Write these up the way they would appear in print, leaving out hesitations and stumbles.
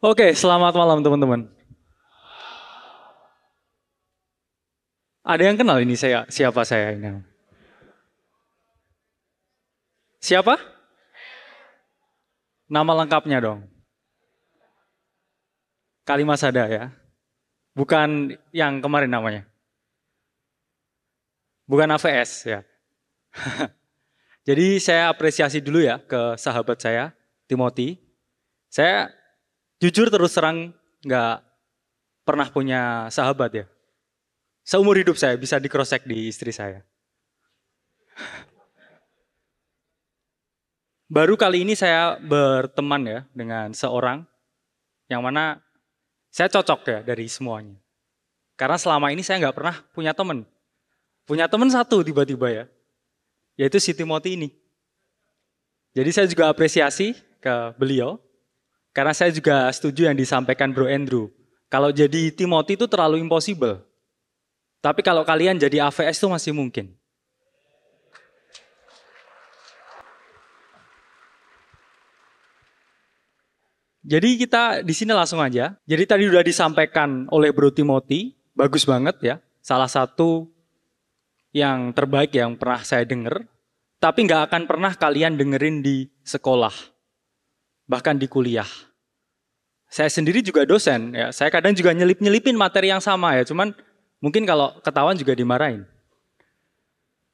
Oke, selamat malam teman-teman. Ada yang kenal ini siapa saya ini? Siapa? Nama lengkapnya dong. Kalimat Sada ya. Bukan yang kemarin namanya. Bukan AVS ya. Jadi saya apresiasi dulu ya ke sahabat saya, Timothy. Saya jujur terus terang nggak pernah punya sahabat ya. Seumur hidup saya bisa di cross check di istri saya. Baru kali ini saya berteman ya dengan seorang yang mana saya cocok ya dari semuanya. Karena selama ini saya nggak pernah punya teman. Punya teman satu tiba-tiba ya, yaitu si Timothy ini. Jadi saya juga apresiasi ke beliau, karena saya juga setuju yang disampaikan Bro Andrew. Kalau jadi Timothy itu terlalu impossible. Tapi kalau kalian jadi AVS itu masih mungkin. Jadi kita di sini langsung aja. Jadi tadi sudah disampaikan oleh Bro Timothy, bagus banget ya. Salah satu yang terbaik yang pernah saya dengar. Tapi nggak akan pernah kalian dengerin di sekolah, bahkan di kuliah. Saya sendiri juga dosen ya. Saya kadang juga nyelipin materi yang sama ya. Cuman mungkin kalau ketahuan juga dimarahin.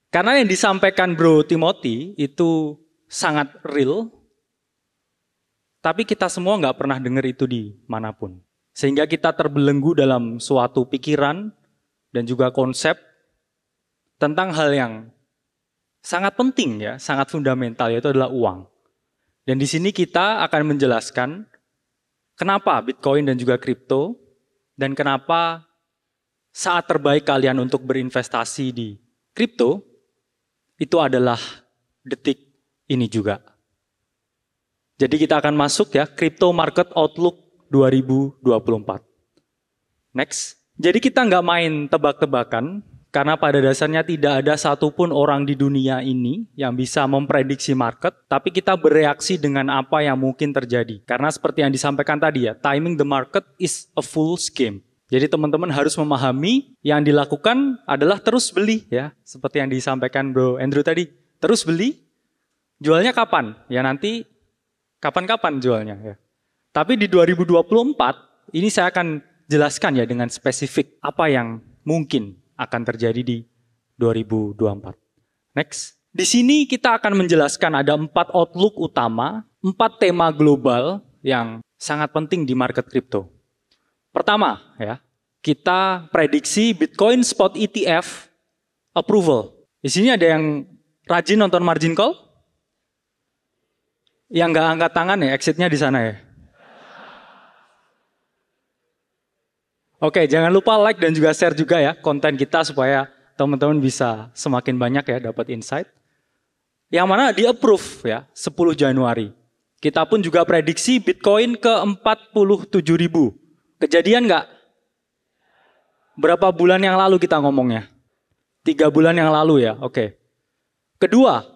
Karena yang disampaikan Bro Timothy itu sangat real. Tapi kita semua nggak pernah dengar itu di manapun. Sehingga kita terbelenggu dalam suatu pikiran dan juga konsep tentang hal yang sangat penting ya, sangat fundamental, yaitu adalah uang. Dan di sini kita akan menjelaskan kenapa Bitcoin dan juga kripto, dan kenapa saat terbaik kalian untuk berinvestasi di kripto, itu adalah detik ini juga. Jadi kita akan masuk ya, Crypto Market Outlook 2024. Next. Jadi kita nggak main tebak-tebakan, karena pada dasarnya tidak ada satupun orang di dunia ini yang bisa memprediksi market, tapi kita bereaksi dengan apa yang mungkin terjadi. Karena seperti yang disampaikan tadi ya, timing the market is a full scheme. Jadi teman-teman harus memahami yang dilakukan adalah terus beli ya, seperti yang disampaikan Bro Andrew tadi. Terus beli, jualnya kapan? Ya nanti kapan-kapan jualnya ya. Tapi di 2024 ini saya akan jelaskan ya dengan spesifik apa yang mungkin akan terjadi di 2024. Next. Di sini kita akan menjelaskan ada 4 outlook utama, 4 tema global yang sangat penting di market kripto. Pertama ya, kita prediksi Bitcoin Spot ETF approval. Di sini ada yang rajin nonton margin call? Yang nggak angkat tangan ya, exitnya di sana ya. Oke, jangan lupa like dan juga share juga ya konten kita supaya teman-teman bisa semakin banyak ya dapat insight. Yang mana di-approve ya 10 Januari. Kita pun juga prediksi Bitcoin ke 47.000. Kejadian nggak? Berapa bulan yang lalu kita ngomongnya? 3 bulan yang lalu ya, oke. Kedua,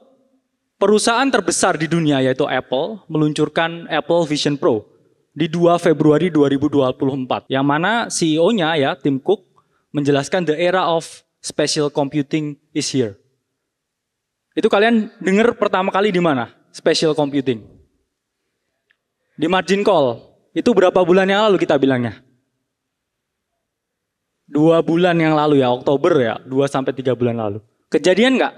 perusahaan terbesar di dunia yaitu Apple meluncurkan Apple Vision Pro di 2 Februari 2024. Yang mana CEO-nya ya, Tim Cook, menjelaskan the era of spatial computing is here. Itu kalian dengar pertama kali di mana? Spatial computing. Di margin call. Itu berapa bulan yang lalu kita bilangnya? 2 bulan yang lalu ya, Oktober ya, 2-3 bulan lalu. Kejadian nggak?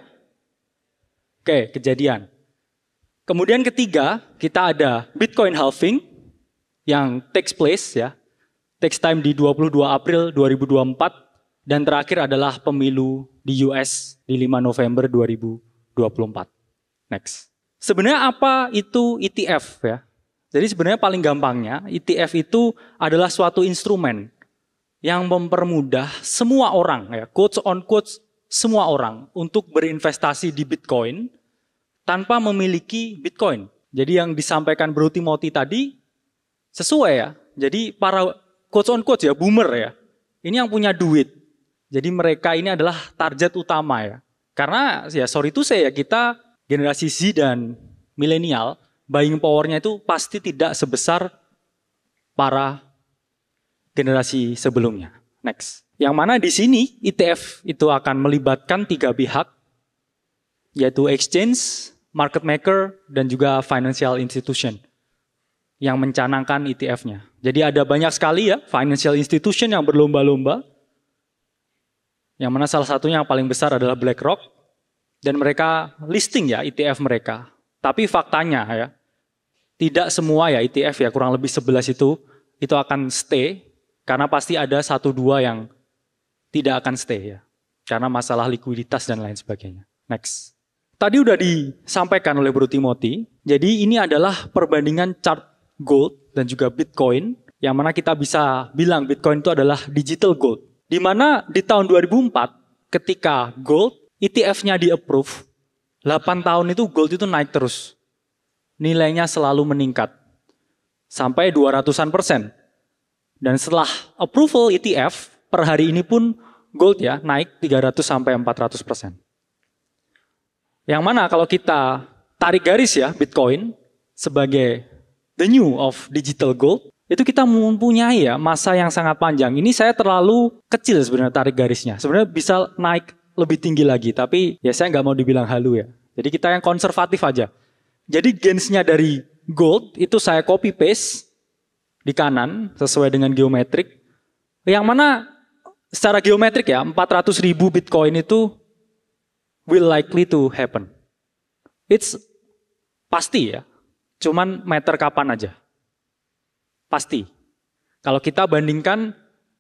Oke, kejadian. Kemudian ketiga, kita ada Bitcoin halving yang takes place ya. Takes time di 22 April 2024 dan terakhir adalah pemilu di US di 5 November 2024. Next. Sebenarnya apa itu ETF ya? Jadi sebenarnya paling gampangnya ETF itu adalah suatu instrumen yang mempermudah semua orang ya, quotes on quotes semua orang untuk berinvestasi di Bitcoin tanpa memiliki Bitcoin. Jadi yang disampaikan Bro Timothy tadi sesuai ya. Jadi para quotes on quotes ya, boomer ya. Ini yang punya duit. Jadi mereka ini adalah target utama ya. Karena ya sorry to say ya, kita generasi Z dan milenial, buying powernya itu pasti tidak sebesar para generasi sebelumnya. Next. Yang mana di sini ETF itu akan melibatkan 3 pihak, yaitu exchange, market maker, dan juga financial institution yang mencanangkan ETF-nya. Jadi ada banyak sekali ya financial institution yang berlomba-lomba, yang mana salah satunya yang paling besar adalah BlackRock, dan mereka listing ya ETF mereka. Tapi faktanya ya, tidak semua ya ETF ya, kurang lebih 11 itu akan stay, karena pasti ada 1-2 yang tidak akan stay ya, karena masalah likuiditas dan lain sebagainya. Next. Tadi udah disampaikan oleh Bro Timothy, jadi ini adalah perbandingan chart gold dan juga Bitcoin, yang mana kita bisa bilang Bitcoin itu adalah digital gold. Di mana di tahun 2004, ketika gold, ETF-nya di-approve, 8 tahun itu gold itu naik terus. Nilainya selalu meningkat, sampai 200%. Dan setelah approval ETF, per hari ini pun gold ya naik 300-400%. Yang mana kalau kita tarik garis ya Bitcoin sebagai the new of digital gold, itu kita mempunyai ya masa yang sangat panjang. Ini saya terlalu kecil sebenarnya tarik garisnya. Sebenarnya bisa naik lebih tinggi lagi, tapi ya saya nggak mau dibilang halu ya. Jadi kita yang konservatif aja. Jadi gains-nya dari gold itu saya copy paste di kanan sesuai dengan geometrik. Yang mana secara geometrik ya, 400.000 Bitcoin itu will likely to happen. It's pasti ya, cuman matter kapan aja. Pasti. Kalau kita bandingkan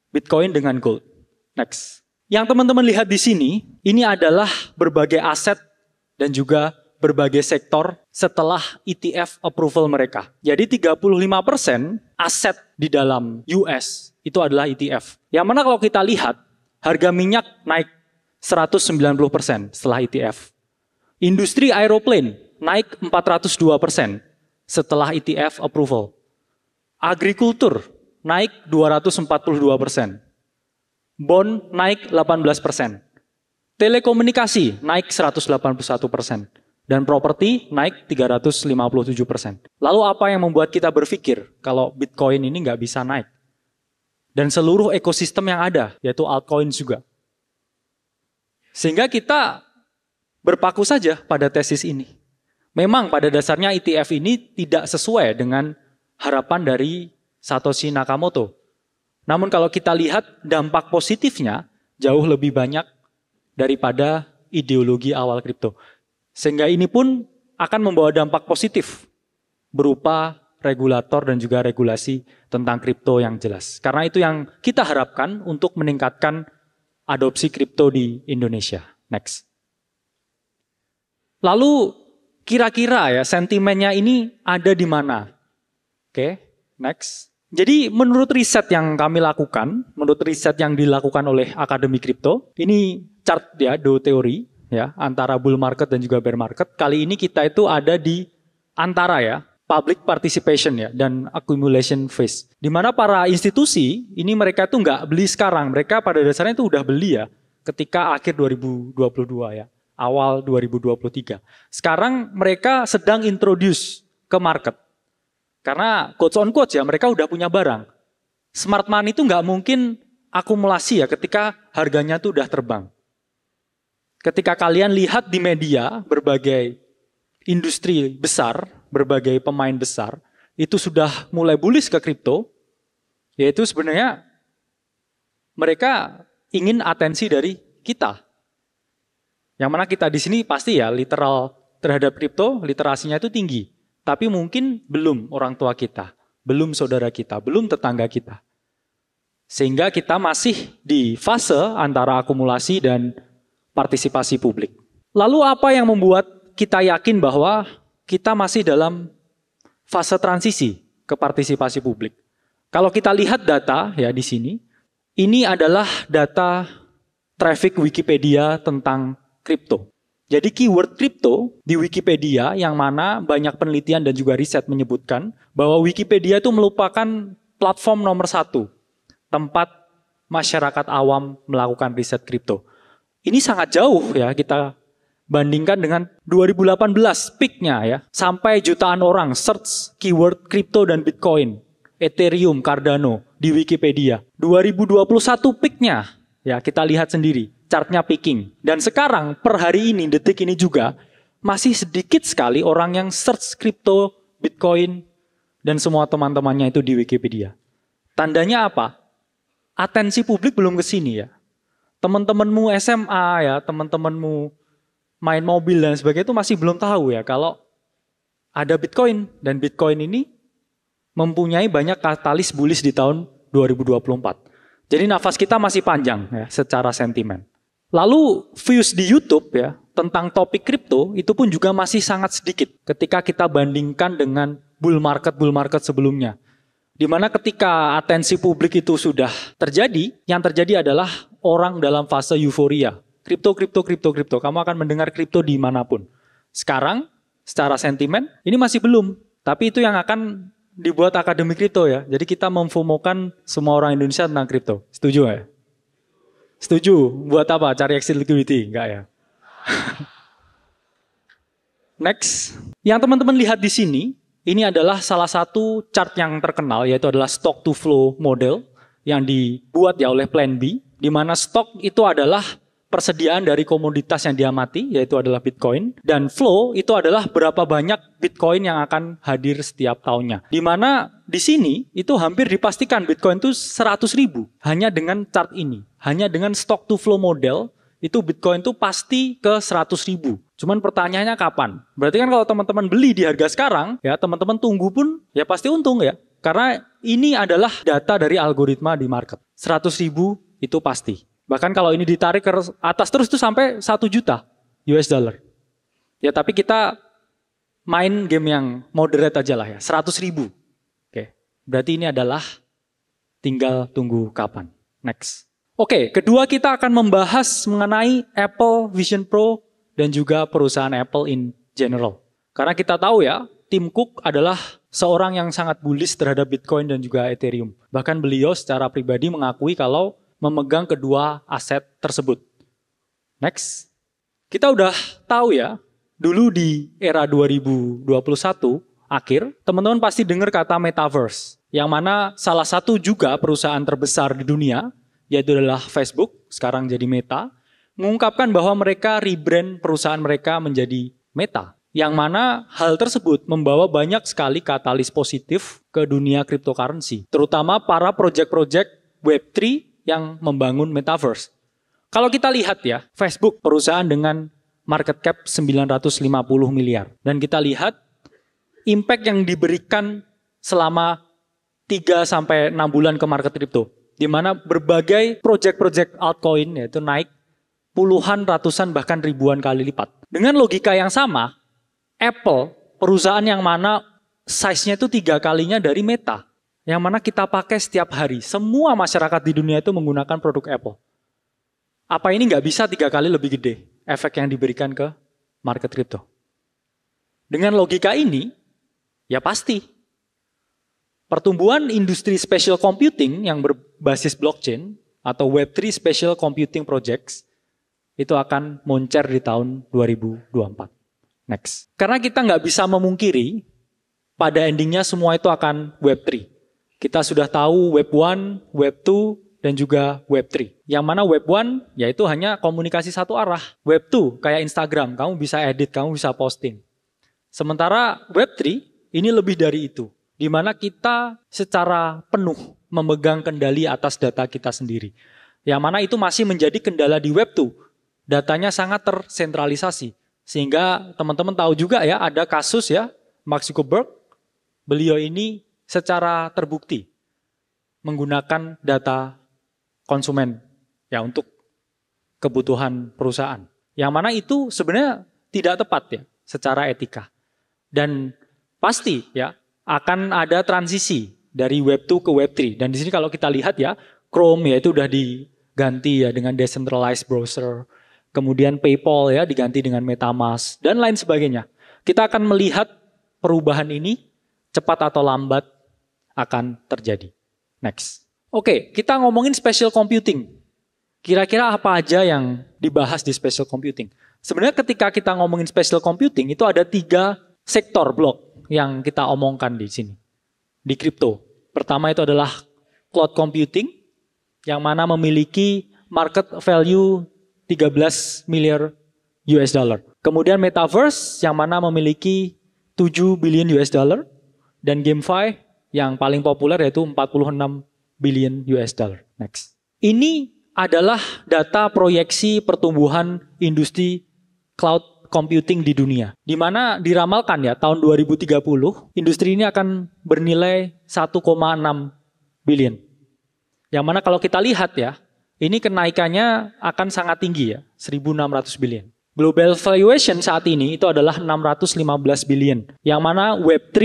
Bitcoin dengan gold. Next. Yang teman-teman lihat di sini, ini adalah berbagai aset dan juga berbagai sektor setelah ETF approval mereka. Jadi 35% aset di dalam US itu adalah ETF. Yang mana kalau kita lihat, harga minyak naik 190% setelah ETF. Industri aeroplane naik 402% setelah ETF approval. Agrikultur naik 242%. Bond naik 18%. Telekomunikasi naik 181%. Dan properti naik 357%. Lalu apa yang membuat kita berpikir kalau Bitcoin ini nggak bisa naik? Dan seluruh ekosistem yang ada, yaitu altcoin juga. Sehingga kita berpaku saja pada tesis ini. Memang pada dasarnya ETF ini tidak sesuai dengan harapan dari Satoshi Nakamoto. Namun kalau kita lihat dampak positifnya jauh lebih banyak daripada ideologi awal kripto. Sehingga ini pun akan membawa dampak positif berupa regulator dan juga regulasi tentang kripto yang jelas. Karena itu yang kita harapkan untuk meningkatkan adopsi kripto di Indonesia. Next. Lalu kira-kira ya sentimennya ini ada di mana? Oke, next. Jadi menurut riset yang kami lakukan, menurut riset yang dilakukan oleh Akademi Kripto, ini chart ya, Dow teori ya, antara bull market dan juga bear market. Kali ini kita itu ada di antara ya, public participation ya, dan accumulation phase. Di mana para institusi, ini mereka itu nggak beli sekarang, mereka pada dasarnya itu udah beli ya, ketika akhir 2022 ya, awal 2023. Sekarang mereka sedang introduce ke market. Karena quotes on quotes ya, mereka udah punya barang. Smart money itu nggak mungkin akumulasi ya ketika harganya tuh udah terbang. Ketika kalian lihat di media berbagai industri besar, berbagai pemain besar, itu sudah mulai bullish ke kripto, yaitu sebenarnya mereka ingin atensi dari kita. Yang mana kita di sini pasti ya literal terhadap kripto, literasinya itu tinggi. Tapi mungkin belum orang tua kita, belum saudara kita, belum tetangga kita. Sehingga kita masih di fase antara akumulasi dan partisipasi publik. Lalu apa yang membuat kita yakin bahwa kita masih dalam fase transisi ke partisipasi publik? Kalau kita lihat data ya di sini, ini adalah data traffic Wikipedia tentang kripto. Jadi keyword kripto di Wikipedia yang mana banyak penelitian dan juga riset menyebutkan bahwa Wikipedia itu merupakan platform nomor 1 tempat masyarakat awam melakukan riset kripto. Ini sangat jauh ya kita bandingkan dengan 2018 peak-nya ya, sampai jutaan orang search keyword kripto dan Bitcoin. Ethereum, Cardano di Wikipedia. 2021 peaknya, ya kita lihat sendiri, chartnya peaking. Dan sekarang per hari ini, detik ini juga, masih sedikit sekali orang yang search crypto, Bitcoin, dan semua teman-temannya itu di Wikipedia. Tandanya apa? Atensi publik belum ke sini ya. Teman-temanmu SMA ya, teman-temanmu main mobil dan sebagainya itu masih belum tahu ya kalau ada Bitcoin. Dan Bitcoin ini mempunyai banyak katalis bullish di tahun 2024. Jadi nafas kita masih panjang ya secara sentimen. Lalu views di YouTube ya tentang topik kripto itu pun juga masih sangat sedikit ketika kita bandingkan dengan bull market sebelumnya. Di mana ketika atensi publik itu sudah terjadi, yang terjadi adalah orang dalam fase euforia. Kripto. Kamu akan mendengar kripto dimanapun. Sekarang secara sentimen ini masih belum. Tapi itu yang akan dibuat akademi kripto ya. Jadi kita memfomokan semua orang Indonesia tentang kripto. Setuju ya? Setuju. Buat apa? Cari exit liquidity? Enggak ya? Next. Yang teman-teman lihat di sini, ini adalah salah satu chart yang terkenal, yaitu adalah stock to flow model yang dibuat ya oleh Plan B, di mana stok itu adalah persediaan dari komoditas yang diamati, yaitu adalah Bitcoin. Dan flow itu adalah berapa banyak Bitcoin yang akan hadir setiap tahunnya. Di mana di sini itu hampir dipastikan Bitcoin itu 100.000. Hanya dengan chart ini. Hanya dengan stock to flow model, itu Bitcoin itu pasti ke 100.000. Cuman pertanyaannya kapan? Berarti kan kalau teman-teman beli di harga sekarang, ya teman-teman tunggu pun ya pasti untung ya. Karena ini adalah data dari algoritma di market. 100.000 itu pasti. Bahkan kalau ini ditarik ke atas terus itu sampai 1 juta US dollar. Ya tapi kita main game yang moderate aja lah ya. 100.000. Oke. Berarti ini adalah tinggal tunggu kapan. Next. Oke, kedua kita akan membahas mengenai Apple Vision Pro dan juga perusahaan Apple in general. Karena kita tahu ya, Tim Cook adalah seorang yang sangat bullish terhadap Bitcoin dan juga Ethereum. Bahkan beliau secara pribadi mengakui kalau memegang kedua aset tersebut. Next. Kita udah tahu ya, dulu di era 2021 akhir, teman-teman pasti dengar kata metaverse. Yang mana salah satu juga perusahaan terbesar di dunia, yaitu adalah Facebook, sekarang jadi Meta, mengungkapkan bahwa mereka rebrand perusahaan mereka menjadi Meta. Yang mana hal tersebut membawa banyak sekali katalis positif ke dunia cryptocurrency. Terutama para project-project Web3 yang membangun metaverse. Kalau kita lihat ya, Facebook perusahaan dengan market cap 950 miliar. Dan kita lihat impact yang diberikan selama 3-6 bulan ke market crypto. Di mana berbagai project-project altcoin yaitu naik puluhan, ratusan, bahkan ribuan kali lipat. Dengan logika yang sama, Apple perusahaan yang mana size-nya itu 3 kalinya dari Meta. Yang mana kita pakai setiap hari. Semua masyarakat di dunia itu menggunakan produk Apple. Apa ini nggak bisa 3 kali lebih gede efek yang diberikan ke market crypto? Dengan logika ini, ya pasti. Pertumbuhan industri special computing yang berbasis blockchain atau Web3 special computing projects itu akan moncer di tahun 2024. Next. Karena kita nggak bisa memungkiri pada endingnya semua itu akan Web3. Kita sudah tahu Web 1, Web 2, dan juga Web 3. Yang mana Web 1 yaitu hanya komunikasi satu arah. Web 2 kayak Instagram, kamu bisa edit, kamu bisa posting. Sementara Web 3 ini lebih dari itu. Di mana kita secara penuh memegang kendali atas data kita sendiri. Yang mana itu masih menjadi kendala di Web 2. Datanya sangat tersentralisasi. Sehingga teman-teman tahu juga ya ada kasus ya Mark Zuckerberg. Beliau ini secara terbukti menggunakan data konsumen ya untuk kebutuhan perusahaan. Yang mana itu sebenarnya tidak tepat ya secara etika. Dan pasti ya akan ada transisi dari Web 2 ke Web 3. Dan di sini kalau kita lihat ya Chrome ya itu udah diganti ya dengan decentralized browser. Kemudian PayPal ya diganti dengan MetaMask dan lain sebagainya. Kita akan melihat perubahan ini cepat atau lambat akan terjadi. Next. Oke, kita ngomongin special computing. Kira-kira apa aja yang dibahas di special computing? Sebenarnya ketika kita ngomongin special computing itu ada 3 sektor blok yang kita omongkan di sini. Di kripto. Pertama itu adalah cloud computing, yang mana memiliki market value 13 miliar US dollar. Kemudian metaverse, yang mana memiliki 7 billion US dollar. Dan GameFi, yang paling populer yaitu 46 billion US dollar. Next. Ini adalah data proyeksi pertumbuhan industri cloud computing di dunia. Di mana diramalkan ya tahun 2030 industri ini akan bernilai 1,6 billion. Yang mana kalau kita lihat ya, ini kenaikannya akan sangat tinggi ya, 1.600 billion. Global valuation saat ini itu adalah 615 billion. Yang mana Web3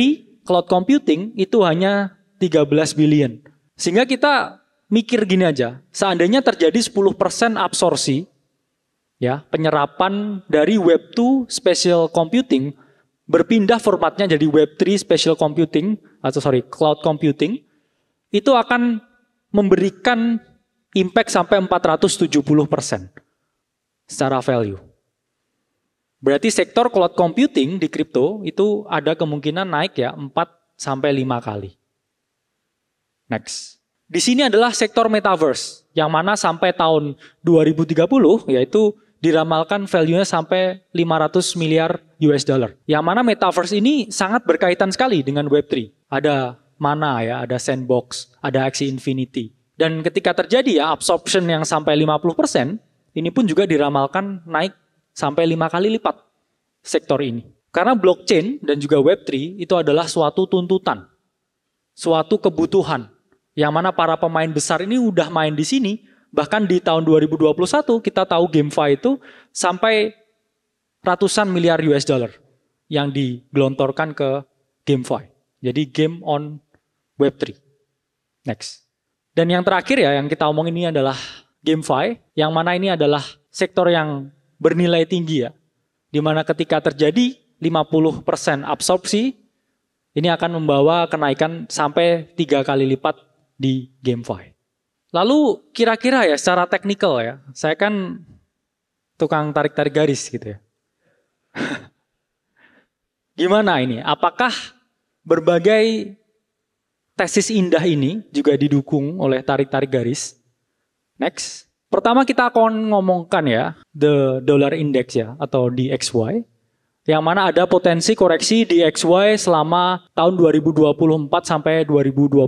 cloud computing itu hanya 13 billion. Sehingga kita mikir gini aja, seandainya terjadi 10% absorpsi, ya, penyerapan dari Web2 spatial computing berpindah formatnya jadi Web3 spatial computing cloud computing, itu akan memberikan impact sampai 470% secara value. Berarti sektor cloud computing di kripto itu ada kemungkinan naik ya 4 sampai 5 kali. Next. Di sini adalah sektor metaverse yang mana sampai tahun 2030 yaitu diramalkan value-nya sampai 500 miliar US dollar. Yang mana metaverse ini sangat berkaitan sekali dengan Web3. Ada Mana ya, ada Sandbox, ada Axie Infinity. Dan ketika terjadi ya absorption yang sampai 50%, ini pun juga diramalkan naik sampai 5 kali lipat sektor ini. Karena blockchain dan juga Web3 itu adalah suatu tuntutan, suatu kebutuhan. Yang mana para pemain besar ini udah main di sini. Bahkan di tahun 2021 kita tahu GameFi itu sampai ratusan miliar US dollar yang digelontorkan ke GameFi. Jadi game on Web3. Next. Dan yang terakhir ya yang kita omongin ini adalah GameFi. Yang mana ini adalah sektor yang bernilai tinggi ya. Dimana ketika terjadi 50% absorpsi, ini akan membawa kenaikan sampai 3 kali lipat di GameFi. Lalu kira-kira ya secara teknikal ya, saya kan tukang tarik-tarik garis gitu ya. Gimana ini? Apakah berbagai tesis indah ini juga didukung oleh tarik-tarik garis? Next. Pertama kita akan ngomongkan ya, the dollar index ya, atau DXY. Yang mana ada potensi koreksi di XY selama tahun 2024 sampai 2025.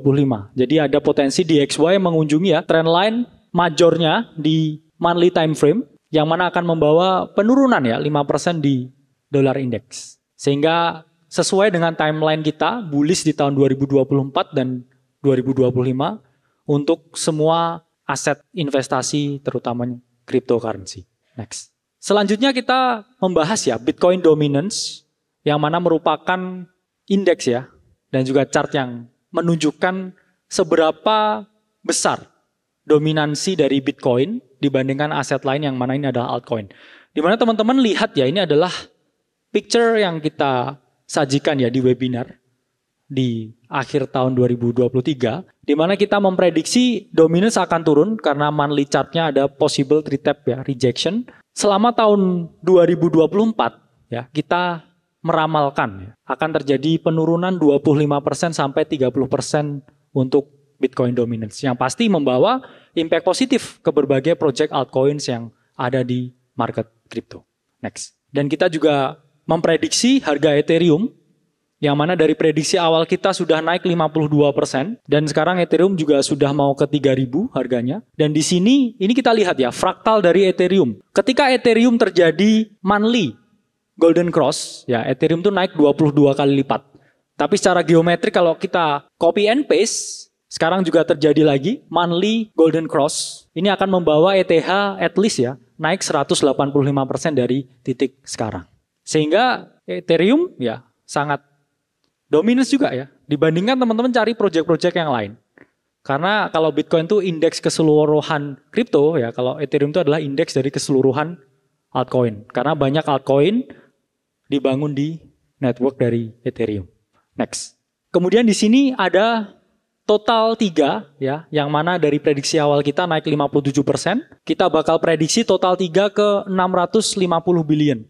Jadi ada potensi di XY mengunjungi ya trendline majornya di monthly time frame yang mana akan membawa penurunan ya 5% di dollar index. Sehingga sesuai dengan timeline kita bullish di tahun 2024 dan 2025 untuk semua aset investasi terutamanya cryptocurrency. Next. Selanjutnya kita membahas ya Bitcoin dominance yang mana merupakan indeks ya dan juga chart yang menunjukkan seberapa besar dominansi dari Bitcoin dibandingkan aset lain yang mana ini adalah altcoin. Di mana teman-teman lihat ya ini adalah picture yang kita sajikan ya di webinar di akhir tahun 2023 di mana kita memprediksi dominance akan turun karena monthly chartnya ada possible retap ya rejection. Selama tahun 2024 ya kita meramalkan ya, akan terjadi penurunan 25% sampai 30% untuk Bitcoin dominance yang pasti membawa impact positif ke berbagai project altcoins yang ada di market crypto. Next. Dan kita juga memprediksi harga Ethereum yang mana dari prediksi awal kita sudah naik 52% dan sekarang Ethereum juga sudah mau ke 3.000 harganya. Dan di sini ini kita lihat ya fraktal dari Ethereum. Ketika Ethereum terjadi monthly golden cross, ya Ethereum tuh naik 22 kali lipat. Tapi secara geometrik kalau kita copy and paste, sekarang juga terjadi lagi monthly golden cross. Ini akan membawa ETH at least ya naik 185% dari titik sekarang. Sehingga Ethereum ya sangat dominance juga ya, dibandingkan teman-teman cari project-project yang lain. Karena kalau Bitcoin itu indeks keseluruhan kripto ya, kalau Ethereum itu adalah indeks dari keseluruhan altcoin. Karena banyak altcoin dibangun di network dari Ethereum. Next. Kemudian di sini ada total 3 ya, yang mana dari prediksi awal kita naik 57%, kita bakal prediksi total 3 ke 650 billion.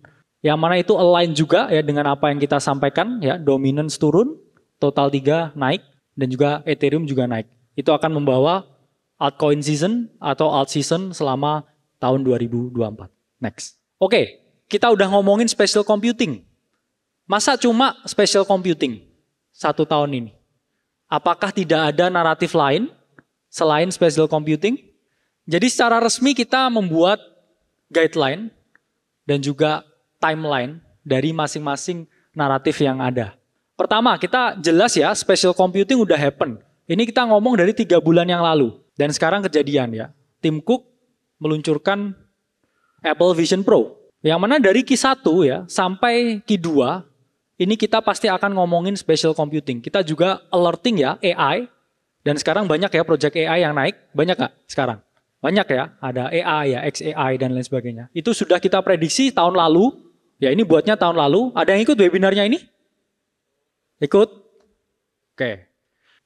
Yang mana itu align juga ya dengan apa yang kita sampaikan ya, dominance turun, total 3 naik. dan juga Ethereum juga naik. Itu akan membawa altcoin season atau alt season selama tahun 2024. Next. Oke, kita udah ngomongin spatial computing. Masa cuma spatial computing 1 tahun ini? Apakah tidak ada naratif lain selain spatial computing? Jadi secara resmi kita membuat guideline dan juga timeline dari masing-masing naratif yang ada. Pertama, kita jelas ya, spatial computing udah happen. Ini kita ngomong dari 3 bulan yang lalu. Dan sekarang kejadian ya. Tim Cook meluncurkan Apple Vision Pro. Yang mana dari Q1 ya, sampai Q2, ini kita pasti akan ngomongin spatial computing. Kita juga alerting ya, AI. Dan sekarang banyak ya project AI yang naik. Banyak nggak sekarang? Banyak ya, ada AI ya, XAI dan lain sebagainya. Itu sudah kita prediksi tahun lalu. Ya ini buatnya tahun lalu. Ada yang ikut webinarnya ini? Ikut? Oke.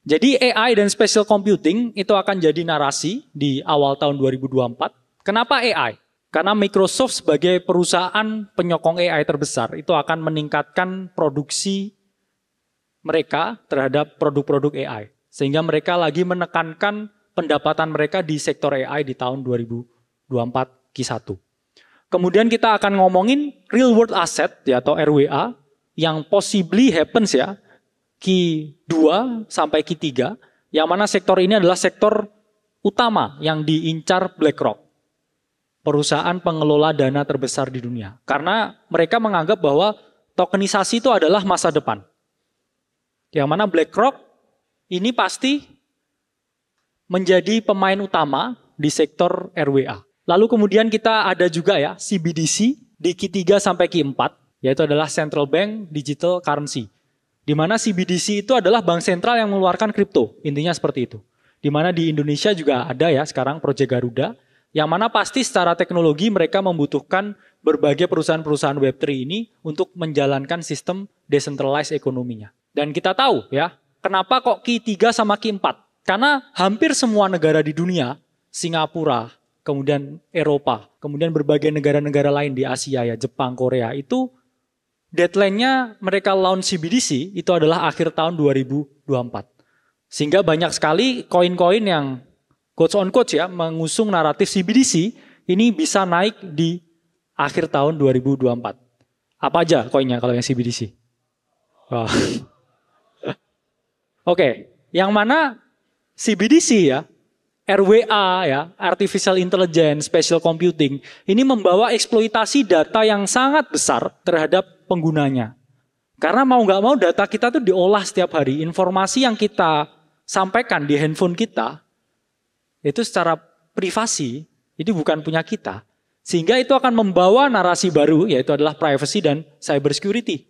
Jadi AI dan spatial computing itu akan jadi narasi di awal tahun 2024. Kenapa AI? Karena Microsoft sebagai perusahaan penyokong AI terbesar itu akan meningkatkan produksi mereka terhadap produk-produk AI. Sehingga mereka lagi menekankan pendapatan mereka di sektor AI di tahun 2024 Q1. Kemudian kita akan ngomongin real world asset ya, atau RWA yang possibly happens ya, Q2 sampai Q3, yang mana sektor ini adalah sektor utama yang diincar BlackRock, perusahaan pengelola dana terbesar di dunia. Karena mereka menganggap bahwa tokenisasi itu adalah masa depan. Yang mana BlackRock ini pasti menjadi pemain utama di sektor RWA. Lalu kemudian kita ada juga ya CBDC di Q3 sampai Q4. Yaitu adalah Central Bank Digital Currency. Di mana CBDC itu adalah bank sentral yang mengeluarkan kripto. Intinya seperti itu. Di mana di Indonesia juga ada ya sekarang Project Garuda. Yang mana pasti secara teknologi mereka membutuhkan berbagai perusahaan-perusahaan Web3 ini untuk menjalankan sistem decentralized ekonominya. Dan kita tahu ya, kenapa kok Q3 sama Q4? Karena hampir semua negara di dunia, Singapura, kemudian Eropa, kemudian berbagai negara-negara lain di Asia ya, Jepang, Korea, itu deadline-nya mereka launch CBDC itu adalah akhir tahun 2024. Sehingga banyak sekali koin-koin yang quotes on quotes ya mengusung naratif CBDC ini bisa naik di akhir tahun 2024. Apa aja koinnya kalau yang CBDC? Oh. Oke, yang mana CBDC ya, RWA ya, Artificial Intelligence, Spatial Computing, ini membawa eksploitasi data yang sangat besar terhadap penggunanya. Karena mau nggak mau data kita tuh diolah setiap hari. Informasi yang kita sampaikan di handphone kita, itu secara privasi, ini bukan punya kita. Sehingga itu akan membawa narasi baru, yaitu adalah privacy dan cyber security.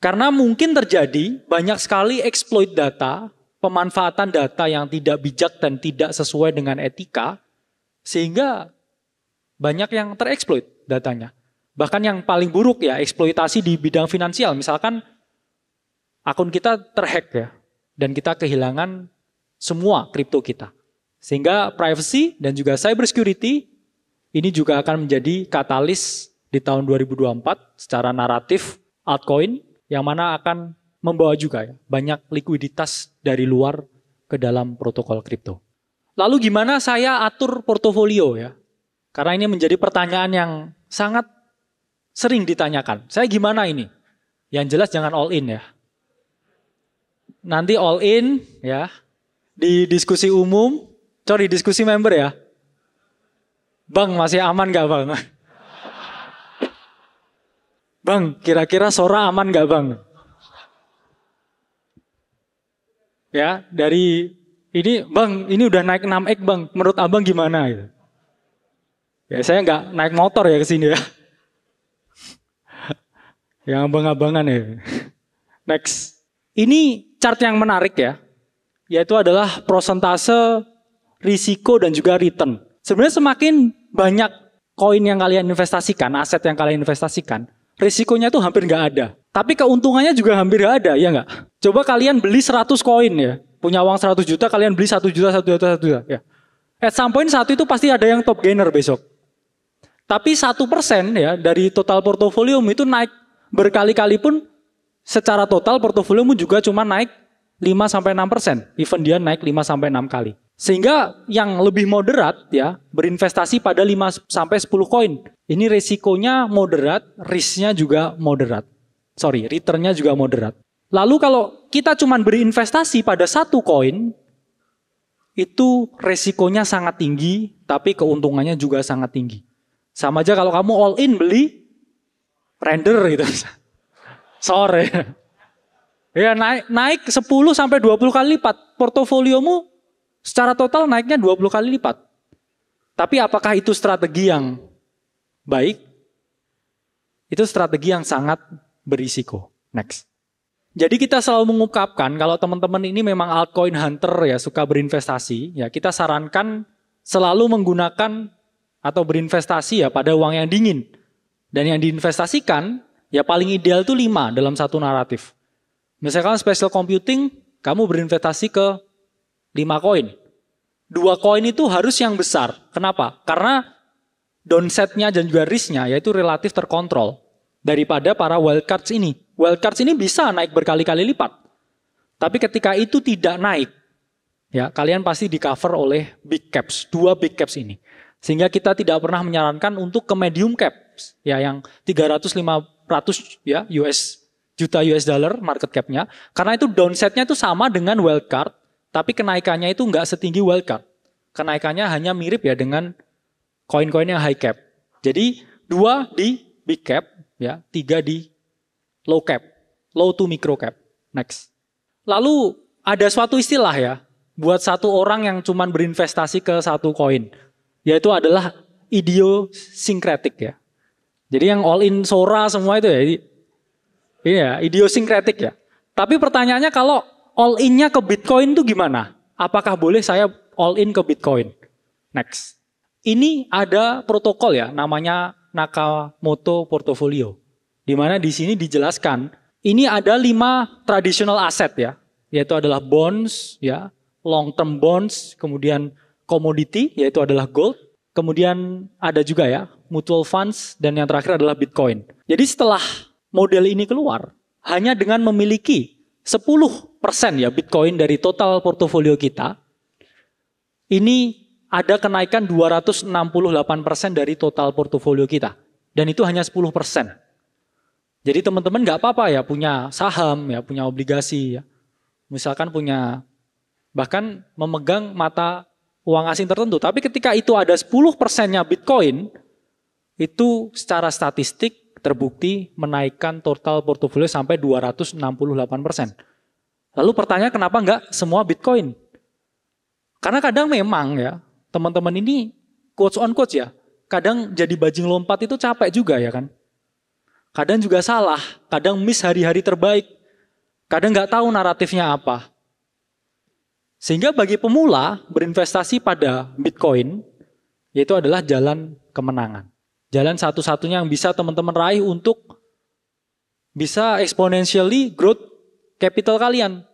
Karena mungkin terjadi banyak sekali exploit data, pemanfaatan data yang tidak bijak dan tidak sesuai dengan etika, sehingga banyak yang tereksploit datanya. Bahkan yang paling buruk ya, eksploitasi di bidang finansial. Misalkan akun kita terhack ya, dan kita kehilangan semua kripto kita. Sehingga privacy dan juga cyber security ini juga akan menjadi katalis di tahun 2024 secara naratif altcoin yang mana akan membawa juga ya, banyak likuiditas dari luar ke dalam protokol kripto. Lalu gimana saya atur portofolio ya? Karena ini menjadi pertanyaan yang sangat sering ditanyakan. Saya gimana ini? Yang jelas jangan all in ya. Nanti all in ya di diskusi umum, diskusi member ya. Bang masih aman gak bang? Bang kira-kira Sora aman gak bang? Ya dari ini bang ini udah naik 6x bang. Menurut abang gimana? Gitu. Ya saya nggak naik motor ya ke sini ya. Yang abang-abangan ya. Next. Ini chart yang menarik ya. Yaitu adalah prosentase risiko dan juga return. Sebenarnya semakin banyak koin yang kalian investasikan, aset yang kalian investasikan, risikonya tuh hampir nggak ada. Tapi keuntungannya juga hampir nggak ada, ya nggak? Coba kalian beli 100 koin ya. Punya uang 100 juta, kalian beli 1 juta, 1 juta, 1 juta. Ya. At some point satu itu pasti ada yang top gainer besok. Tapi 1% ya dari total portofolium itu naik berkali-kali pun secara total portofoliomu juga cuma naik 5-6%. Even dia naik 5-6 kali. Sehingga yang lebih moderat ya, berinvestasi pada 5-10 koin. Ini resikonya moderat, risknya juga moderat. Returnnya juga moderat. Lalu kalau kita cuma berinvestasi pada satu koin, itu resikonya sangat tinggi, tapi keuntungannya juga sangat tinggi. Sama aja kalau kamu all in beli render gitu. Sore. Ya naik 10-20 kali lipat. Portofoliomu secara total naiknya 20 kali lipat. Tapi apakah itu strategi yang baik? Itu strategi yang sangat berisiko. Next. Jadi kita selalu mengungkapkan kalau teman-teman ini memang altcoin hunter ya, suka berinvestasi, ya kita sarankan selalu menggunakan atau berinvestasi ya pada uang yang dingin. Dan yang diinvestasikan ya paling ideal itu 5 dalam satu naratif. Misalkan special computing, kamu berinvestasi ke 5 koin. 2 koin itu harus yang besar. Kenapa? Karena downside-nya dan juga risk-nya yaitu relatif terkontrol daripada para wildcards ini. Wildcards ini bisa naik berkali-kali lipat. Tapi ketika itu tidak naik, ya kalian pasti di cover oleh big caps, 2 big caps ini. Sehingga kita tidak pernah menyarankan untuk ke medium caps, ya yang 300-500 ya juta US dollar market cap-nya. Karena itu downside-nya itu sama dengan wildcard, tapi kenaikannya itu nggak setinggi wildcard. Kenaikannya hanya mirip ya dengan koin-koin yang high cap. Jadi 2 di big cap, ya 3 di low cap, low to micro cap. Next. Lalu ada suatu istilah ya, buat satu orang yang cuma berinvestasi ke satu koin, yaitu adalah idiosyncratic ya. Jadi yang all in Sora semua itu ya, iya idiosyncratic ya. Tapi pertanyaannya kalau all in-nya ke Bitcoin itu gimana? Apakah boleh saya all in ke Bitcoin? Next. Ini ada protokol ya, namanya Nakamoto Portfolio. Di mana di sini dijelaskan, ini ada 5 traditional asset ya, yaitu adalah bonds ya, long term bonds, kemudian commodity yaitu adalah gold, kemudian ada juga ya mutual funds, dan yang terakhir adalah Bitcoin. Jadi setelah model ini keluar, hanya dengan memiliki 10% ya Bitcoin dari total portofolio kita, ini ada kenaikan 268% dari total portofolio kita. Dan itu hanya 10%. Jadi teman-teman nggak apa-apa ya punya saham, ya punya obligasi, ya. Misalkan punya bahkan memegang mata uang asing tertentu. Tapi ketika itu ada 10%-nya Bitcoin, itu secara statistik terbukti menaikkan total portofolio sampai 268%. Lalu pertanyaan kenapa nggak semua Bitcoin? Karena kadang memang ya teman-teman ini quotes on quotes ya, kadang jadi bajing lompat itu capek juga ya kan. Kadang juga salah, kadang miss hari-hari terbaik, kadang nggak tahu naratifnya apa. Sehingga bagi pemula berinvestasi pada Bitcoin, yaitu adalah jalan kemenangan. Jalan satu-satunya yang bisa teman-teman raih untuk bisa exponentially growth capital kalian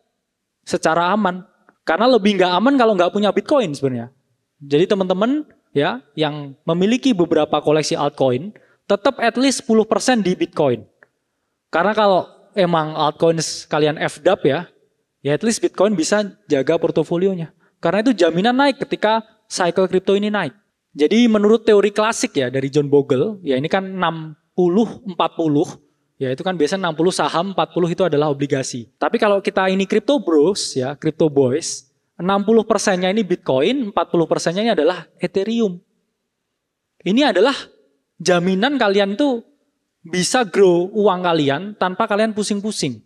secara aman. Karena lebih nggak aman kalau nggak punya Bitcoin sebenarnya. Jadi teman-teman ya yang memiliki beberapa koleksi altcoin, tetap at least 10% di Bitcoin. Karena kalau emang altcoin kalian FDAP ya at least Bitcoin bisa jaga portofolionya. Karena itu jaminan naik ketika cycle crypto ini naik. Jadi menurut teori klasik ya dari John Bogle, ya ini kan 60-40, ya itu kan biasanya 60 saham, 40 itu adalah obligasi. Tapi kalau kita ini crypto bros ya, crypto boys, 60%-nya ini Bitcoin, 40%-nya ini adalah Ethereum. Ini adalah jaminan kalian tuh bisa grow uang kalian tanpa kalian pusing-pusing.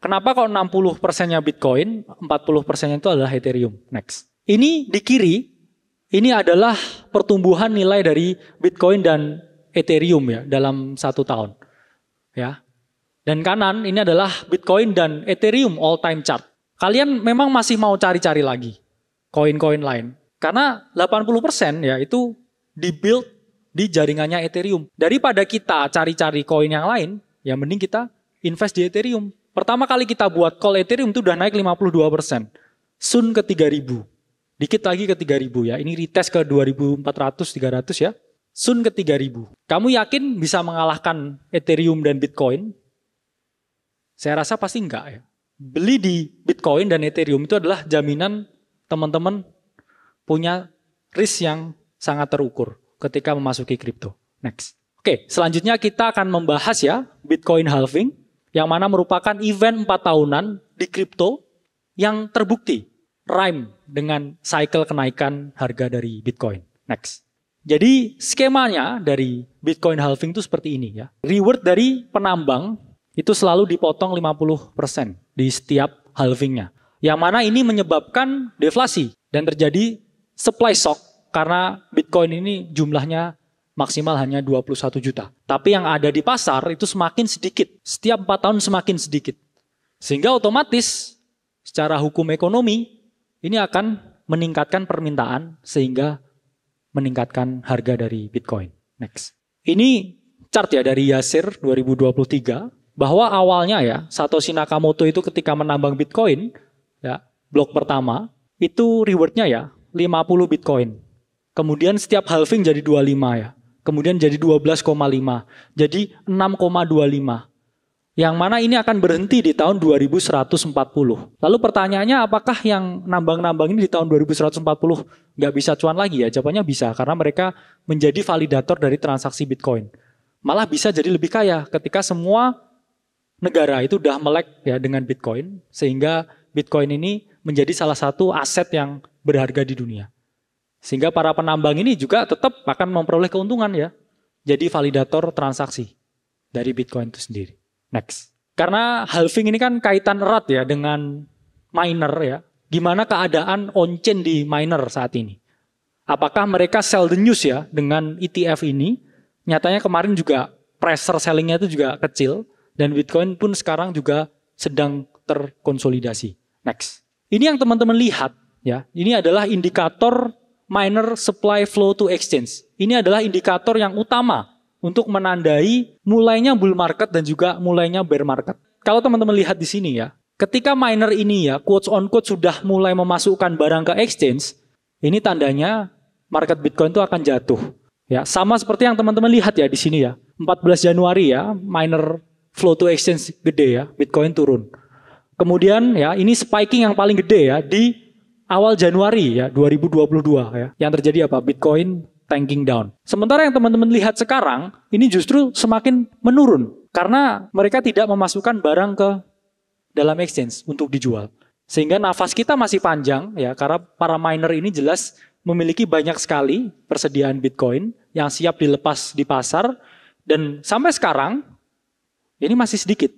Kenapa kalau 60%-nya Bitcoin, 40%-nya itu adalah Ethereum? Next. Ini di kiri, ini adalah pertumbuhan nilai dari Bitcoin dan Ethereum ya dalam 1 tahun. Ya. Dan kanan ini adalah Bitcoin dan Ethereum all time chart. Kalian memang masih mau cari-cari lagi koin-koin lain. Karena 80% ya itu di-build di jaringannya Ethereum. Daripada kita cari-cari koin yang lain, ya mending kita invest di Ethereum. Pertama kali kita buat call Ethereum itu udah naik 52%. Soon ke 3.000. Dikit lagi ke 3.000 ya. Ini retest ke 2.400, 300 ya. Soon ke 3.000. Kamu yakin bisa mengalahkan Ethereum dan Bitcoin? Saya rasa pasti enggak ya. beli di Bitcoin dan Ethereum itu adalah jaminan teman-teman punya risk yang sangat terukur ketika memasuki kripto. Next. Oke, selanjutnya kita akan membahas ya Bitcoin halving yang mana merupakan event 4 tahunan di kripto yang terbukti rhyme dengan cycle kenaikan harga dari Bitcoin. Next. Jadi skemanya dari Bitcoin halving itu seperti ini ya. Reward dari penambang itu selalu dipotong 50% di setiap halvingnya. Yang mana ini menyebabkan deflasi dan terjadi supply shock karena Bitcoin ini jumlahnya maksimal hanya 21 juta. Tapi yang ada di pasar itu semakin sedikit. Setiap 4 tahun semakin sedikit. Sehingga otomatis secara hukum ekonomi ini akan meningkatkan permintaan sehingga meningkatkan harga dari Bitcoin. Next. Ini chart ya dari Yasir 2023 bahwa awalnya ya Satoshi Nakamoto itu ketika menambang Bitcoin ya blok pertama itu rewardnya ya 50 Bitcoin. Kemudian setiap halving jadi 25 ya. Kemudian jadi 12,5. Jadi 6,25. Yang mana ini akan berhenti di tahun 2140. Lalu pertanyaannya apakah yang nambang-nambang ini di tahun 2140 nggak bisa cuan lagi ya? Jawabannya bisa karena mereka menjadi validator dari transaksi Bitcoin. Malah bisa jadi lebih kaya ketika semua negara itu udah melek ya dengan Bitcoin. Sehingga Bitcoin ini menjadi salah satu aset yang berharga di dunia. Sehingga para penambang ini juga tetap akan memperoleh keuntungan ya. Jadi validator transaksi dari Bitcoin itu sendiri. Next. Karena halving ini kan kaitan erat ya dengan miner ya. Gimana keadaan on-chain di miner saat ini? Apakah mereka sell the news ya dengan ETF ini? Nyatanya kemarin juga pressure sellingnya itu juga kecil. Dan Bitcoin pun sekarang juga sedang terkonsolidasi. Next. Ini yang teman-teman lihat ya. Ini adalah indikator miner supply flow to exchange. Ini adalah indikator yang utama untuk menandai mulainya bull market dan juga mulainya bear market. Kalau teman-teman lihat di sini ya, ketika miner ini ya quotes on quote sudah mulai memasukkan barang ke exchange, ini tandanya market Bitcoin itu akan jatuh. Ya, sama seperti yang teman-teman lihat ya di sini ya. 14 Januari ya, miner flow to exchange gede ya, Bitcoin turun. Kemudian ya, ini spiking yang paling gede ya di awal Januari ya 2022 ya. Yang terjadi apa? Bitcoin tanking down. Sementara yang teman-teman lihat sekarang, ini justru semakin menurun. Karena mereka tidak memasukkan barang ke dalam exchange untuk dijual. Sehingga nafas kita masih panjang, ya karena para miner ini jelas memiliki banyak sekali persediaan Bitcoin yang siap dilepas di pasar. Dan sampai sekarang, ini masih sedikit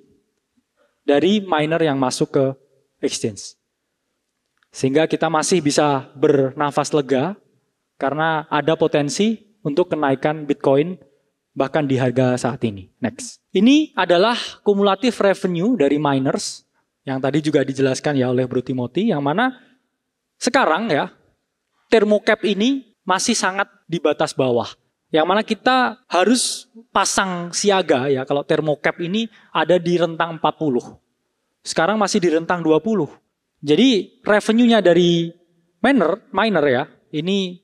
dari miner yang masuk ke exchange. Sehingga kita masih bisa bernafas lega, karena ada potensi untuk kenaikan Bitcoin bahkan di harga saat ini. Next. Ini adalah kumulatif revenue dari miners yang tadi juga dijelaskan ya oleh Bro Timothy, yang mana sekarang ya thermocap ini masih sangat di batas bawah. Yang mana kita harus pasang siaga ya kalau thermocap ini ada di rentang 40. Sekarang masih di rentang 20. Jadi revenue-nya dari miner ya ini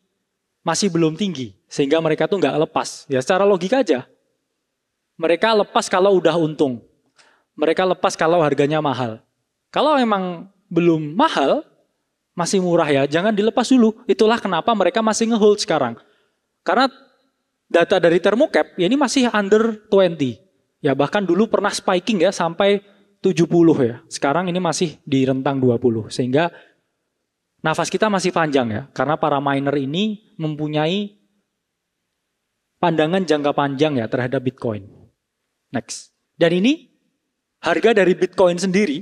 masih belum tinggi, sehingga mereka tuh nggak lepas. Ya secara logika aja. Mereka lepas kalau udah untung. Mereka lepas kalau harganya mahal. Kalau memang belum mahal, masih murah ya, jangan dilepas dulu. Itulah kenapa mereka masih nge-hold sekarang. Karena data dari thermocap, ya ini masih under 20. Ya bahkan dulu pernah spiking ya sampai 70 ya. Sekarang ini masih di rentang 20. Sehingga nafas kita masih panjang ya, karena para miner ini mempunyai pandangan jangka panjang ya terhadap Bitcoin. Next. Dan ini harga dari Bitcoin sendiri,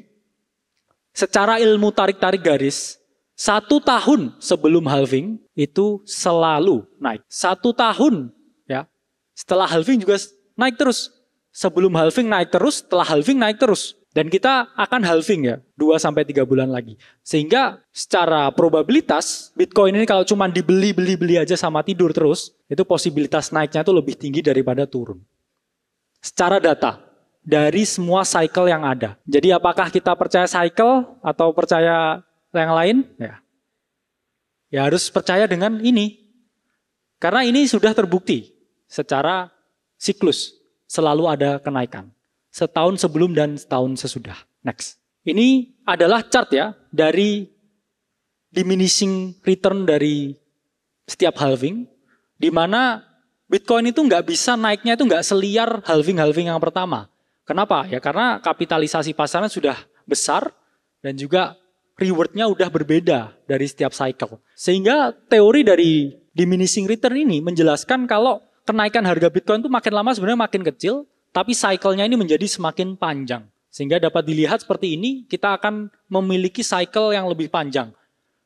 secara ilmu tarik-tarik garis, 1 tahun sebelum halving itu selalu naik. 1 tahun ya, setelah halving juga naik terus. Sebelum halving naik terus, setelah halving naik terus. Dan kita akan halving ya, 2-3 bulan lagi. Sehingga secara probabilitas, Bitcoin ini kalau cuma dibeli aja sama tidur terus, itu posibilitas naiknya itu lebih tinggi daripada turun. Secara data, dari semua cycle yang ada. Jadi apakah kita percaya cycle atau percaya yang lain? Ya harus percaya dengan ini. Karena ini sudah terbukti secara siklus, selalu ada kenaikan. Setahun sebelum dan setahun sesudah. Next. Ini adalah chart ya dari diminishing return dari setiap halving, di mana Bitcoin itu nggak bisa naiknya itu nggak seliar halving yang pertama. Kenapa? Ya karena kapitalisasi pasarnya sudah besar dan juga rewardnya udah berbeda dari setiap cycle. Sehingga teori dari diminishing return ini menjelaskan kalau kenaikan harga Bitcoin itu makin lama sebenarnya makin kecil, tapi cycle-nya ini menjadi semakin panjang. Sehingga dapat dilihat seperti ini, kita akan memiliki cycle yang lebih panjang.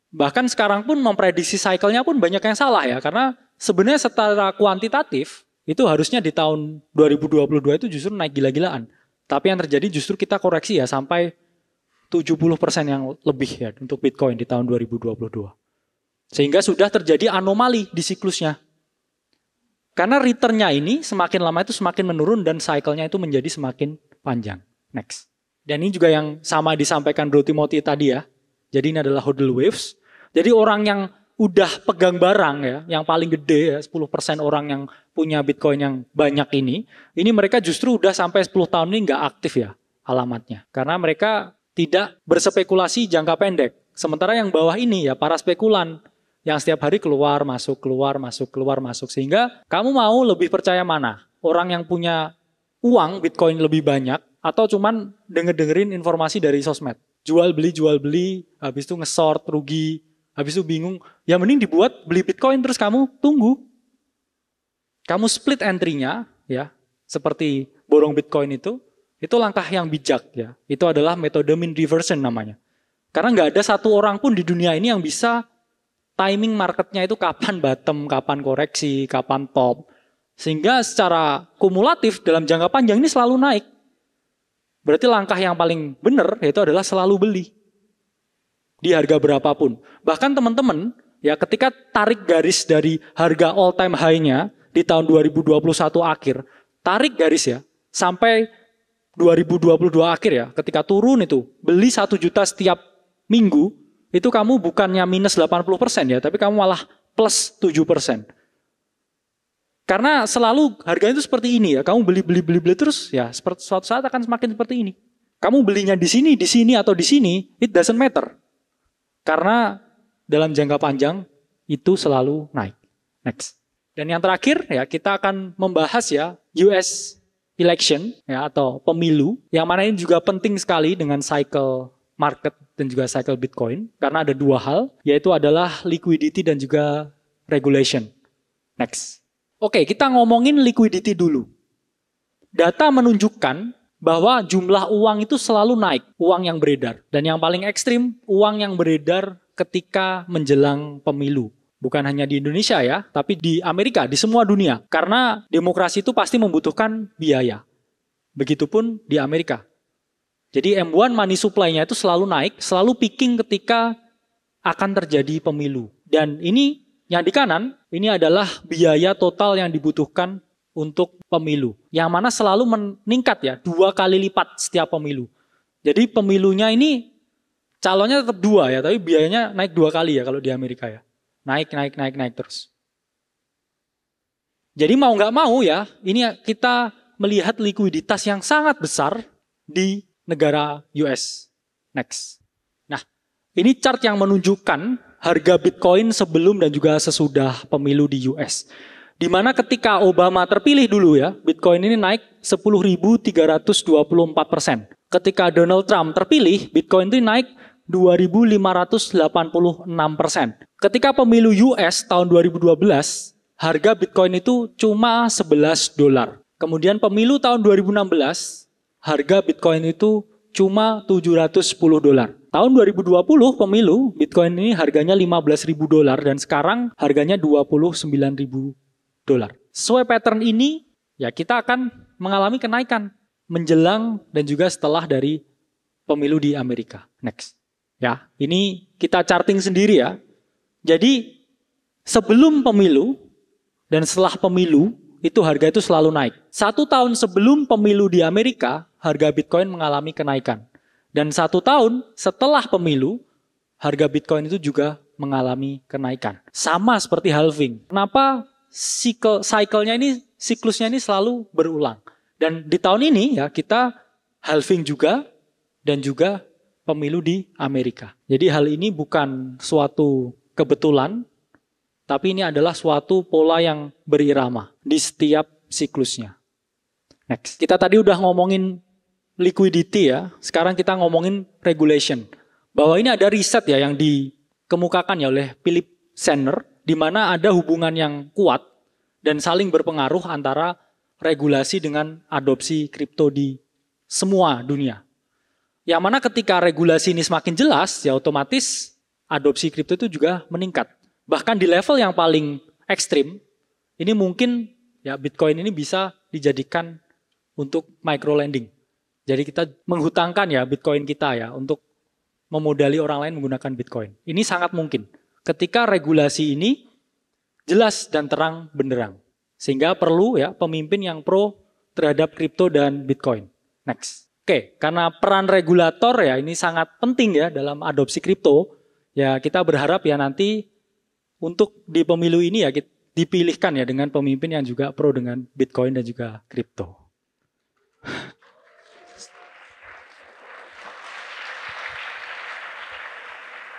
Bahkan sekarang pun memprediksi cycle-nya pun banyak yang salah ya, karena sebenarnya secara kuantitatif, itu harusnya di tahun 2022 itu justru naik gila-gilaan. Tapi yang terjadi justru kita koreksi ya sampai 70% yang lebih ya untuk Bitcoin di tahun 2022. Sehingga sudah terjadi anomali di siklusnya. Karena return-nya ini semakin lama itu semakin menurun dan cycle-nya itu menjadi semakin panjang. Next. Dan ini juga yang sama disampaikan Bro Timothy tadi ya. Jadi ini adalah hodl waves. Jadi orang yang udah pegang barang ya, yang paling gede ya, 10% orang yang punya Bitcoin yang banyak ini mereka justru udah sampai 10 tahun ini nggak aktif ya alamatnya. Karena mereka tidak berspekulasi jangka pendek. Sementara yang bawah ini ya para spekulan yang setiap hari keluar, masuk, keluar, masuk, keluar, masuk. Sehingga kamu mau lebih percaya mana? Orang yang punya uang Bitcoin lebih banyak atau cuman denger-dengerin informasi dari sosmed? Jual beli, habis itu nge-short, rugi, habis itu bingung. Ya mending dibuat beli Bitcoin terus kamu tunggu. Kamu split entry-nya ya, seperti borong Bitcoin itu langkah yang bijak ya. Itu adalah metode mean reversion namanya. Karena nggak ada satu orang pun di dunia ini yang bisa timing marketnya itu kapan bottom, kapan koreksi, kapan top. Sehingga secara kumulatif dalam jangka panjang ini selalu naik. Berarti langkah yang paling benar yaitu adalah selalu beli. Di harga berapapun. Bahkan teman-teman ya ketika tarik garis dari harga all time high-nya di tahun 2021 akhir, tarik garis ya sampai 2022 akhir ya, ketika turun itu beli 1 juta setiap minggu, itu kamu bukannya minus 80% ya, tapi kamu malah plus 7%. Karena selalu harganya itu seperti ini ya, kamu beli terus ya, suatu saat akan semakin seperti ini. Kamu belinya di sini atau di sini, it doesn't matter. Karena dalam jangka panjang itu selalu naik. Next. Dan yang terakhir ya kita akan membahas ya US election ya atau pemilu yang mana ini juga penting sekali dengan cycle market dan juga cycle Bitcoin karena ada dua hal yaitu adalah liquidity dan juga regulation. Next. Oke, kita ngomongin liquidity dulu. Data menunjukkan bahwa jumlah uang itu selalu naik, uang yang beredar. Dan yang paling ekstrim, uang yang beredar ketika menjelang pemilu. Bukan hanya di Indonesia ya, tapi di Amerika, di semua dunia. Karena demokrasi itu pasti membutuhkan biaya. Begitupun di Amerika. Jadi M1 money supply-nya itu selalu naik, selalu peaking ketika akan terjadi pemilu. Dan ini yang di kanan, ini adalah biaya total yang dibutuhkan untuk pemilu. Yang mana selalu meningkat ya, 2 kali lipat setiap pemilu. Jadi pemilunya ini calonnya tetap 2 ya, tapi biayanya naik 2 kali ya kalau di Amerika ya. Naik terus. Jadi mau nggak mau ya, ini kita melihat likuiditas yang sangat besar di negara US. Next. Nah, ini chart yang menunjukkan harga Bitcoin sebelum dan juga sesudah pemilu di US. Di mana ketika Obama terpilih dulu ya, Bitcoin ini naik 10.324%. Ketika Donald Trump terpilih, Bitcoin ini naik 2.586%. Ketika pemilu US tahun 2012, harga Bitcoin itu cuma $11. Kemudian pemilu tahun 2016, harga Bitcoin itu cuma $710. Tahun 2020 pemilu, Bitcoin ini harganya $15.000 dan sekarang harganya $29.000. Sesuai pattern ini, ya kita akan mengalami kenaikan menjelang dan juga setelah dari pemilu di Amerika. Next. Ya, ini kita charting sendiri ya. Jadi sebelum pemilu dan setelah pemilu itu harga itu selalu naik. 1 tahun sebelum pemilu di Amerika, harga Bitcoin mengalami kenaikan. Dan 1 tahun setelah pemilu, harga Bitcoin itu juga mengalami kenaikan. Sama seperti halving. Kenapa cycle-nya ini, siklusnya ini selalu berulang. Dan di tahun ini ya kita halving juga dan juga pemilu di Amerika. Jadi hal ini bukan suatu kebetulan, tapi ini adalah suatu pola yang berirama di setiap siklusnya. Next. Kita tadi udah ngomongin liquidity ya, sekarang kita ngomongin regulation. Bahwa ini ada riset ya yang dikemukakan ya oleh Philip Senner, di mana ada hubungan yang kuat dan saling berpengaruh antara regulasi dengan adopsi kripto di semua dunia. Yang mana ketika regulasi ini semakin jelas, ya otomatis adopsi kripto itu juga meningkat. Bahkan di level yang paling ekstrim, ini mungkin ya Bitcoin ini bisa dijadikan untuk micro lending. Jadi kita menghutangkan ya Bitcoin kita ya untuk memodali orang lain menggunakan Bitcoin. Ini sangat mungkin ketika regulasi ini jelas dan terang benderang. Sehingga perlu ya pemimpin yang pro terhadap kripto dan Bitcoin. Next. Oke, karena peran regulator ya ini sangat penting ya dalam adopsi kripto. Ya kita berharap ya nanti untuk di pemilu ini ya dipilihkan ya dengan pemimpin yang juga pro dengan Bitcoin dan juga kripto.